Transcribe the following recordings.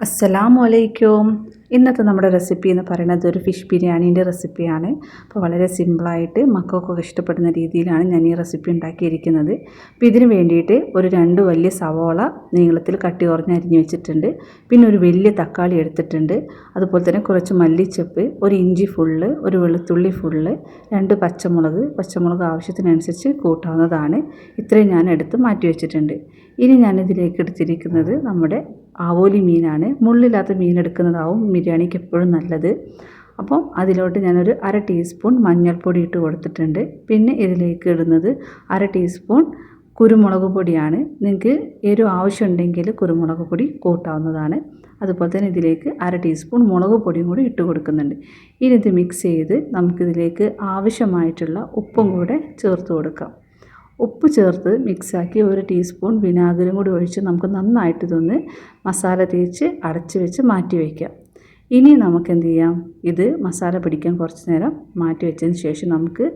അസ്സലാമു അലൈക്കും. ഇന്നത്തെ നമ്മുടെ റെസിപ്പി എന്ന് പറയുന്നത് ഒരു ഫിഷ് ബിരിയാണീൻ്റെ റെസിപ്പിയാണ്. അപ്പോൾ വളരെ സിമ്പിളായിട്ട് മക്കൾക്കൊക്കെ ഇഷ്ടപ്പെടുന്ന രീതിയിലാണ് ഞാൻ ഈ റെസിപ്പി ഉണ്ടാക്കിയിരിക്കുന്നത്. അപ്പോൾ ഇതിന് വേണ്ടിയിട്ട് ഒരു 2 വലിയ സവോള നീളത്തിൽ കട്ടി കുറഞ്ഞ് അരിഞ്ഞ് വെച്ചിട്ടുണ്ട്. പിന്നെ ഒരു വലിയ തക്കാളി എടുത്തിട്ടുണ്ട്. അതുപോലെ തന്നെ കുറച്ച് മല്ലിച്ചപ്പ്, ഒരു ഇഞ്ചി ഫുള്ള്, ഒരു വെളുത്തുള്ളി ഫുള്ള്, 2 പച്ചമുളക് ആവശ്യത്തിനനുസരിച്ച് കൂട്ടാവുന്നതാണ്. ഇത്രയും ഞാൻ എടുത്ത് മാറ്റി വെച്ചിട്ടുണ്ട്. ഇനി ഞാനിതിലേക്ക് എടുത്തിരിക്കുന്നത് നമ്മുടെ ആവോലി മീനാണ്. മുള്ളില്ലാത്ത മീൻ എടുക്കുന്നതാവും ബിരിയാണിക്ക് എപ്പോഴും നല്ലത്. അപ്പം അതിലോട്ട് ഞാനൊരു 1/2 ടീസ്പൂൺ മഞ്ഞൾപ്പൊടി ഇട്ട് കൊടുത്തിട്ടുണ്ട്. പിന്നെ ഇതിലേക്ക് ഇടുന്നത് 1/2 ടീസ്പൂൺ കുരുമുളക് പൊടിയാണ്. നിങ്ങൾക്ക് എരിവ് ആവശ്യമുണ്ടെങ്കിൽ കുരുമുളക് പൊടി കൂട്ടാവുന്നതാണ്. അതുപോലെ തന്നെ ഇതിലേക്ക് 1/2 ടീസ്പൂൺ മുളക് പൊടിയും കൂടി ഇട്ട് കൊടുക്കുന്നുണ്ട്. ഇനി ഇത് മിക്സ് ചെയ്ത് നമുക്കിതിലേക്ക് ആവശ്യമായിട്ടുള്ള ഉപ്പും കൂടെ ചേർത്ത് കൊടുക്കാം. ഉപ്പ് ചേർത്ത് മിക്സാക്കി 1 ടീസ്പൂൺ വിനാഗിരിയും കൂടി ഒഴിച്ച് നമുക്ക് നന്നായിട്ട് ഇതൊന്ന് മസാല തേച്ച് അടച്ച് വെച്ച് മാറ്റി വയ്ക്കാം. ഇനി നമുക്ക് എന്ത് ചെയ്യാം, ഇത് മസാല പിടിക്കാൻ കുറച്ച് നേരം മാറ്റി വെച്ചതിന് ശേഷം നമുക്ക്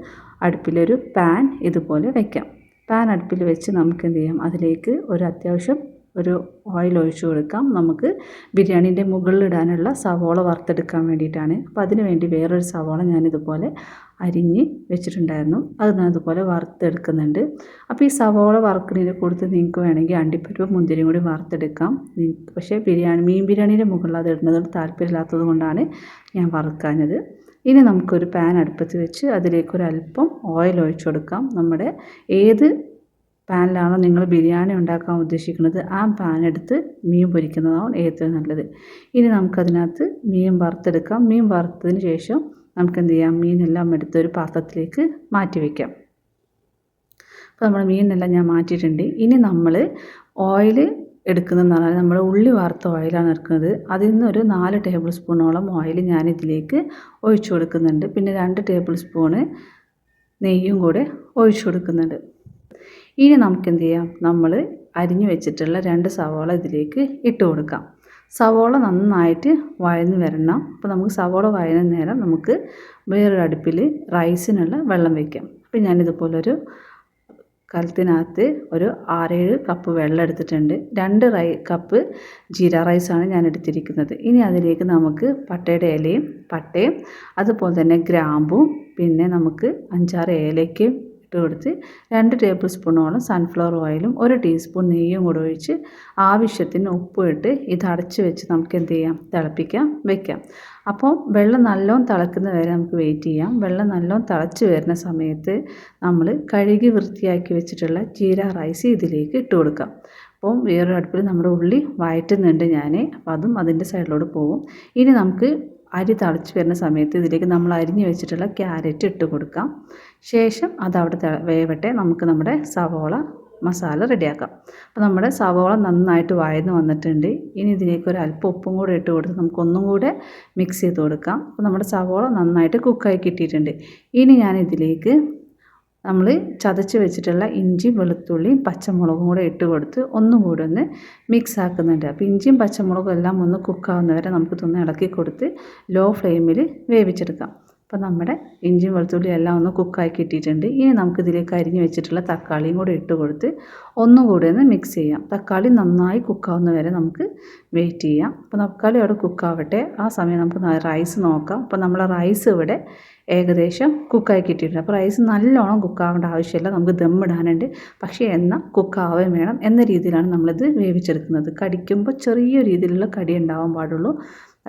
അടുപ്പിലൊരു പാൻ ഇതുപോലെ വയ്ക്കാം. പാൻ അടുപ്പിൽ വെച്ച് നമുക്ക് എന്ത് ചെയ്യാം, അതിലേക്ക് അത്യാവശ്യം ഒരു ഓയിൽ ഒഴിച്ചു കൊടുക്കാം. നമുക്ക് ബിരിയാണീൻ്റെ മുകളിലിടാനുള്ള സവോള വറുത്തെടുക്കാൻ വേണ്ടിയിട്ടാണ്. അപ്പോൾ അതിന് വേണ്ടി വേറൊരു സവോള ഞാനിതുപോലെ അരിഞ്ഞ് വെച്ചിട്ടുണ്ടായിരുന്നു. അത് ഞാൻ ഇതുപോലെ വറുത്തെടുക്കുന്നുണ്ട്. അപ്പോൾ ഈ സവോള വറുക്കുന്നതിന് കൊടുത്ത് നിങ്ങൾക്ക് വേണമെങ്കിൽ അണ്ടിപ്പരിപ്പ് മുന്തിരിയും കൂടി വറുത്തെടുക്കാം. പക്ഷേ മീൻ ബിരിയാണീൻ്റെ മുകളിൽ അത് ഇടുന്നത് താല്പര്യമില്ലാത്തത് കൊണ്ടാണ് ഞാൻ വറുക്കാഞ്ഞത്. ഇനി നമുക്കൊരു പാൻ അടുപ്പത്ത് വെച്ച് അതിലേക്കൊരല്പം ഓയിൽ ഒഴിച്ചു കൊടുക്കാം. നമ്മുടെ ഏത് പാനിലാണോ നിങ്ങൾ ബിരിയാണി ഉണ്ടാക്കാൻ ഉദ്ദേശിക്കുന്നത് ആ പാൻ എടുത്ത് മീൻ പൊരിക്കുന്നതാണ് ഏറ്റവും നല്ലത്. ഇനി നമുക്കതിനകത്ത് മീൻ വറുത്തെടുക്കാം. മീൻ വറുത്തതിന് ശേഷം നമുക്ക് എന്ത് ചെയ്യാം, മീനെല്ലാം എടുത്തൊരു പാത്രത്തിലേക്ക് മാറ്റി വയ്ക്കാം. അപ്പോൾ നമ്മുടെ മീനെല്ലാം ഞാൻ മാറ്റിയിട്ടുണ്ട്. ഇനി നമ്മൾ ഓയിൽ എടുക്കുന്നതെന്ന് പറഞ്ഞാൽ നമ്മൾ ഉള്ളി വറുത്ത ഓയിലാണ് എടുക്കുന്നത്. അതിൽ നിന്നൊരു 4 ടേബിൾ സ്പൂണോളം ഓയിൽ ഞാനിതിലേക്ക് ഒഴിച്ചു കൊടുക്കുന്നുണ്ട്. പിന്നെ 2 ടേബിൾ സ്പൂണ് നെയ്യും കൂടെ ഒഴിച്ചു കൊടുക്കുന്നുണ്ട്. ഇനി നമുക്ക് എന്ത് ചെയ്യാം, നമ്മൾ അരിഞ്ഞു വെച്ചിട്ടുള്ള 2 സവോള ഇതിലേക്ക് ഇട്ട് കൊടുക്കാം. സവോള നന്നായിട്ട് വഴന്ന് വരണം. അപ്പോൾ നമുക്ക് സവോള വഴന്ന നേരം നമുക്ക് വേറൊരു അടുപ്പിൽ റൈസിനുള്ള വെള്ളം വയ്ക്കാം. അപ്പോൾ ഞാനിതുപോലൊരു കലത്തിനകത്ത് ഒരു 6-7 കപ്പ് വെള്ളം എടുത്തിട്ടുണ്ട്. 2 കപ്പ് ജീര റൈസാണ് ഞാൻ എടുത്തിരിക്കുന്നത്. ഇനി അതിലേക്ക് നമുക്ക് പട്ടയും അതുപോലെ തന്നെ ഗ്രാമ്പും പിന്നെ നമുക്ക് 5-6 ഏലക്കയും ഇട്ട് കൊടുത്ത് 2 ടേബിൾ സ്പൂണോളം സൺഫ്ലവർ ഓയിലും 1 ടീസ്പൂൺ നെയ്യും കൂടെ ഒഴിച്ച് ആവശ്യത്തിന് ഉപ്പും ഇട്ട് ഇത് അടച്ച് വെച്ച് നമുക്ക് എന്ത് ചെയ്യാം, തിളപ്പിക്കാൻ വെക്കാം. അപ്പോൾ വെള്ളം നല്ലോണം തിളക്കുന്ന വരെ നമുക്ക് വെയിറ്റ് ചെയ്യാം. വെള്ളം നല്ലോണം തിളച്ച് വരുന്ന സമയത്ത് നമ്മൾ കഴുകി വൃത്തിയാക്കി വെച്ചിട്ടുള്ള ജീര റൈസ് ഇതിലേക്ക് ഇട്ട് കൊടുക്കാം. അപ്പോൾ വേറൊരു അടുപ്പിൽ നമ്മുടെ ഉള്ളി വഴറ്റുന്നുണ്ട് ഞാൻ. അപ്പോൾ അതും അതിൻ്റെ സൈഡിലോട്ട് പോകും. ഇനി നമുക്ക് അരി തിളച്ച് വരുന്ന സമയത്ത് ഇതിലേക്ക് നമ്മൾ അരിഞ്ഞ് വെച്ചിട്ടുള്ള ക്യാരറ്റ് ഇട്ട് കൊടുക്കാം. ശേഷം അതവിടെ വേവട്ടെ, നമുക്ക് നമ്മുടെ സവോള മസാല റെഡിയാക്കാം. അപ്പോൾ നമ്മുടെ സവോള നന്നായിട്ട് വഴന്ന് വന്നിട്ടുണ്ട്. ഇനി ഇതിലേക്ക് ഒരു അല്പം ഉപ്പും കൂടെ ഇട്ട് കൊടുത്ത് നമുക്കൊന്നും കൂടെ മിക്സ് ചെയ്ത് കൊടുക്കാം. അപ്പോൾ നമ്മുടെ സവോള നന്നായിട്ട് കുക്കായി കിട്ടിയിട്ടുണ്ട്. ഇനി ഞാനിതിലേക്ക് നമ്മൾ ചതച്ച് വെച്ചിട്ടുള്ള ഇഞ്ചിയും വെളുത്തുള്ളിയും പച്ചമുളകും കൂടെ ഇട്ട് കൊടുത്ത് ഒന്നും കൂടെ ഒന്ന് മിക്സ് ആക്കുന്നുണ്ട്. അപ്പോൾ ഇഞ്ചിയും പച്ചമുളകും എല്ലാം ഒന്ന് കുക്കാവുന്നവരെ നമുക്കിതൊന്ന് ഇളക്കി കൊടുത്ത് ലോ ഫ്ലെയിമിൽ വേവിച്ചെടുക്കാം. അപ്പോൾ നമ്മുടെ ഇഞ്ചിയും വെളുത്തുള്ളിയും എല്ലാം ഒന്ന് കുക്കായി കിട്ടിയിട്ടുണ്ട്. ഇനി നമുക്കിതിലേക്ക് അരിഞ്ഞ് വെച്ചിട്ടുള്ള തക്കാളിയും കൂടെ ഇട്ട് കൊടുത്ത് ഒന്നും കൂടെ ഒന്ന് മിക്സ് ചെയ്യാം. തക്കാളി നന്നായി കുക്കാവുന്നവരെ നമുക്ക് വെയിറ്റ് ചെയ്യാം. അപ്പോൾ തക്കാളി അവിടെ കുക്കാവട്ടെ. ആ സമയം നമുക്ക് റൈസ് നോക്കാം. അപ്പോൾ നമ്മളെ റൈസ് ഇവിടെ ഏകദേശം കുക്കായി കിട്ടിയിട്ടുണ്ട്. അപ്പോൾ റൈസ് നല്ലോണം കുക്കാവേണ്ട ആവശ്യമില്ല, നമുക്ക് ദമ്മിടാനുണ്ട്. പക്ഷേ എന്നാൽ കുക്കാവുകയും വേണം എന്ന രീതിയിലാണ് നമ്മളിത് വേവിച്ചെടുക്കുന്നത്. കടിക്കുമ്പോൾ ചെറിയ രീതിയിലുള്ള കടി ഉണ്ടാവാൻ പാടുള്ളൂ.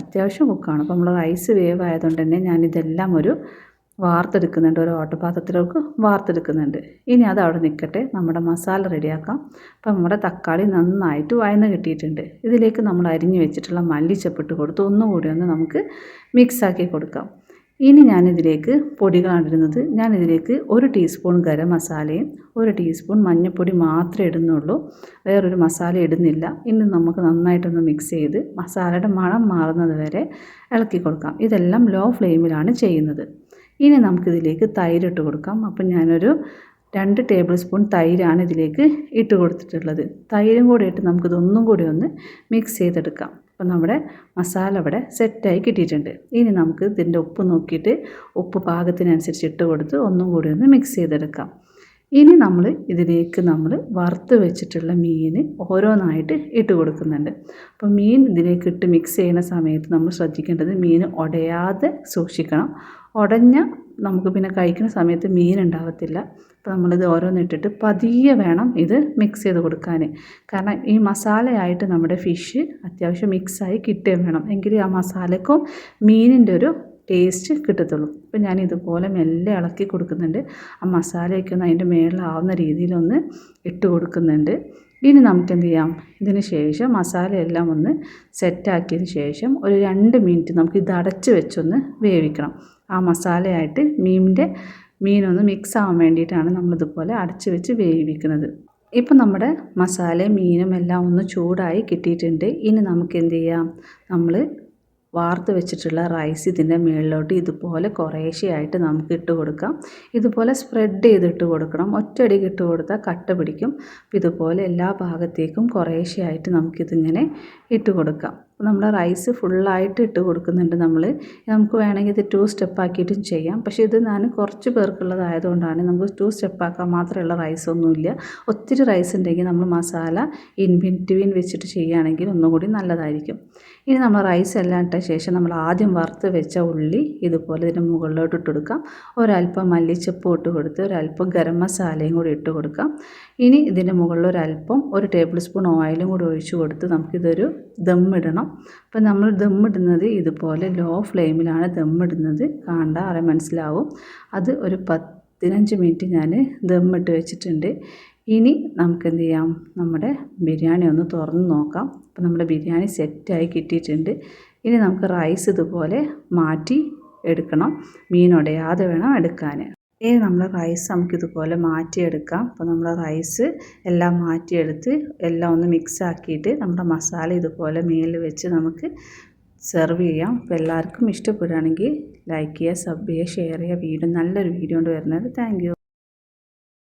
അത്യാവശ്യം കുക്കാണ്. അപ്പോൾ നമ്മൾ റൈസ് വേവായതുകൊണ്ട് തന്നെ ഞാനിതെല്ലാം ഒരു വാർത്തെടുക്കുന്നുണ്ട്. ഒരു ഓട്ടപാത്രത്തിലേക്ക് വാർത്തെടുക്കുന്നുണ്ട്. ഇനി അത് അവിടെ നിൽക്കട്ടെ, നമ്മുടെ മസാല റെഡിയാക്കാം. അപ്പോൾ നമ്മുടെ തക്കാളി നന്നായിട്ട് വഴന്ന് കിട്ടിയിട്ടുണ്ട്. ഇതിലേക്ക് നമ്മൾ അരിഞ്ഞ് വെച്ചിട്ടുള്ള മല്ലിച്ചപ്പിട്ട് കൊടുത്ത് ഒന്നും കൂടി ഒന്ന് നമുക്ക് മിക്സാക്കി കൊടുക്കാം. ഇനി ഞാനിതിലേക്ക് പൊടികളാണ് ഇടുന്നത്. ഞാനിതിലേക്ക് 1 ടീസ്പൂൺ ഗരം മസാലയും 1 ടീസ്പൂൺ മഞ്ഞൾപ്പൊടി മാത്രമേ ഇടുന്നുള്ളൂ, വേറൊരു മസാല ഇടുന്നില്ല. ഇനി നമുക്ക് നന്നായിട്ടൊന്ന് മിക്സ് ചെയ്ത് മസാലയുടെ മണം മാറുന്നത് വരെ ഇളക്കി കൊടുക്കാം. ഇതെല്ലാം ലോ ഫ്ലെയിമിലാണ് ചെയ്യുന്നത്. ഇനി നമുക്കിതിലേക്ക് തൈര് ഇട്ട് കൊടുക്കാം. അപ്പം ഞാനൊരു 2 ടേബിൾ സ്പൂൺ തൈരാണ് ഇതിലേക്ക് ഇട്ട് കൊടുത്തിട്ടുള്ളത്. തൈരും കൂടെ ഇട്ട് നമുക്കിതൊന്നും കൂടി ഒന്ന് മിക്സ് ചെയ്തെടുക്കാം. അപ്പോൾ നമ്മുടെ മസാല ഇവിടെ സെറ്റായി കിട്ടിയിട്ടുണ്ട്. ഇനി നമുക്ക് ഇതിൻ്റെ ഉപ്പ് നോക്കിയിട്ട് ഉപ്പ് പാകത്തിനനുസരിച്ച് ഇട്ട് കൊടുത്ത് ഒന്നും കൂടി ഒന്ന് മിക്സ് ചെയ്തെടുക്കാം. ഇനി നമ്മൾ ഇതിലേക്ക് വറുത്ത് വെച്ചിട്ടുള്ള മീൻ ഓരോന്നായിട്ട് ഇട്ട് കൊടുക്കുന്നുണ്ട്. അപ്പോൾ മീൻ ഇതിലേക്ക് ഇട്ട് മിക്സ് ചെയ്യുന്ന സമയത്ത് നമ്മൾ ശ്രദ്ധിക്കേണ്ടത് മീൻ ഉടയാതെ സൂക്ഷിക്കണം. ഉടഞ്ഞ നമുക്ക് പിന്നെ കഴിക്കുന്ന സമയത്ത് മീൻ ഉണ്ടാവത്തില്ല. അപ്പോൾ നമ്മളിത് ഓരോന്നിട്ടിട്ട് പതിയെ വേണം ഇത് മിക്സ് ചെയ്ത് കൊടുക്കാൻ. കാരണം ഈ മസാലയായിട്ട് നമ്മുടെ ഫിഷ് അത്യാവശ്യം മിക്സായി കിട്ടുകയും വേണം. എങ്കിൽ ആ മസാലയ്ക്കും മീനിൻ്റെ ഒരു ടേസ്റ്റ് കിട്ടത്തുള്ളൂ. അപ്പോൾ ഞാൻ ഇതുപോലെ മെല്ലെ ഇളക്കി കൊടുക്കുന്നുണ്ട്. ആ മസാലയൊക്കെ ഒന്ന് അതിൻ്റെ മേളിലാവുന്ന രീതിയിലൊന്ന് ഇട്ട് കൊടുക്കുന്നുണ്ട്. ഇനി നമുക്ക് എന്ത് ചെയ്യാം, ഇതിന് ശേഷം മസാലയെല്ലാം ഒന്ന് സെറ്റാക്കിയതിന് ശേഷം ഒരു 2 മിനിറ്റ് നമുക്ക് ഇത് അടച്ച് വെച്ചൊന്ന് വേവിക്കണം. ആ മസാലയായിട്ട് മീനൊന്ന് മിക്സ് ആവാൻ വേണ്ടിയിട്ടാണ് നമ്മളിതുപോലെ അടച്ച് വെച്ച് വേവിക്കുന്നത്. ഇപ്പം നമ്മുടെ മസാലയും മീനും എല്ലാം ഒന്ന് ചൂടായി കിട്ടിയിട്ടുണ്ട്. ഇനി നമുക്ക് എന്ത് ചെയ്യാം, നമ്മൾ വാർത്ത് വെച്ചിട്ടുള്ള റൈസ് ഇതിൻ്റെ മുകളിലോട്ട് ഇതുപോലെ കുറേശ്ശെയായിട്ട് നമുക്ക് ഇട്ട് കൊടുക്കാം. ഇതുപോലെ സ്പ്രെഡ് ചെയ്തിട്ട് കൊടുക്കണം. ഒറ്റയടിക്ക് ഇട്ട് കൊടുത്താൽ കട്ട പിടിക്കും. അപ്പോൾ ഇതുപോലെ എല്ലാ ഭാഗത്തേക്കും കുറേശ്ശെയായിട്ട് നമുക്കിതിങ്ങനെ ഇട്ട് കൊടുക്കാം. അപ്പോൾ നമ്മൾ റൈസ് ഫുള്ളായിട്ട് ഇട്ട് കൊടുക്കുന്നുണ്ട്. നമുക്ക് വേണമെങ്കിൽ ഇത് 2 സ്റ്റെപ്പാക്കിയിട്ടും ചെയ്യാം. പക്ഷേ ഇത് ഞാൻ കുറച്ച് പേർക്കുള്ളതായതുകൊണ്ടാണ് നമുക്ക് 2 സ്റ്റെപ്പാക്കാൻ മാത്രമുള്ള റൈസൊന്നുമില്ല. ഒത്തിരി റൈസ് ഉണ്ടെങ്കിൽ നമ്മൾ മസാല ഇൻ ബിറ്റ്വീൻ വെച്ചിട്ട് ചെയ്യുകയാണെങ്കിൽ ഒന്നുകൂടി നല്ലതായിരിക്കും. ഇനി നമ്മൾ റൈസ് എല്ലാം ഇട്ട ശേഷം നമ്മൾ ആദ്യം വറുത്ത് വെച്ച ഉള്ളി ഇതുപോലെ ഇതിൻ്റെ മുകളിലോട്ട് ഇട്ട് കൊടുക്കാം. ഒരല്പം മല്ലിച്ചപ്പ് ഇട്ട് കൊടുത്ത് ഒരല്പം ഗരം മസാലയും കൂടി ഇട്ട് കൊടുക്കാം. ഇനി ഇതിൻ്റെ മുകളിൽ ഒരല്പം 1 ടേബിൾ സ്പൂൺ ഓയിലും കൂടി ഒഴിച്ച് കൊടുത്ത് നമുക്കിതൊരു ദമ്മിടണം. അപ്പോൾ നമ്മൾ ദമ്മിടുന്നത് ഇതുപോലെ ലോ ഫ്ലെയിമിലാണ് ദമ്മിടുന്നത്. കണ്ടാൽ മനസ്സിലാവും. അത് ഒരു 15 മിനിറ്റ് ഞാൻ ദമ്മിട്ട് വെച്ചിട്ടുണ്ട്. ഇനി നമുക്ക് എന്ത് ചെയ്യാം, നമ്മുടെ ബിരിയാണി ഒന്ന് തുറന്ന് നോക്കാം. അപ്പോൾ നമ്മുടെ ബിരിയാണി സെറ്റായി കിട്ടിയിട്ടുണ്ട്. ഇനി നമുക്ക് റൈസ് ഇതുപോലെ മാറ്റി എടുക്കണം. മീൻ ഉടയാതെ വേണം എടുക്കാൻ. ഇനി നമ്മൾ റൈസ് നമുക്കിതുപോലെ മാറ്റിയെടുക്കാം. അപ്പോൾ നമ്മൾ റൈസ് എല്ലാം മാറ്റിയെടുത്ത് എല്ലാം ഒന്ന് മിക്സ് ആക്കിയിട്ട് നമ്മുടെ മസാല ഇതുപോലെ മേലിൽ വെച്ച് നമുക്ക് സെർവ് ചെയ്യാം. അപ്പോൾ എല്ലാവർക്കും ഇഷ്ടപ്പെടുകയാണെങ്കിൽ ലൈക്ക് ചെയ്യുക, സബ് ചെയ്യുക, ഷെയർ ചെയ്യുക. വീണ്ടും നല്ലൊരു വീഡിയോ കൊണ്ട് വരുന്നത്. Thank you.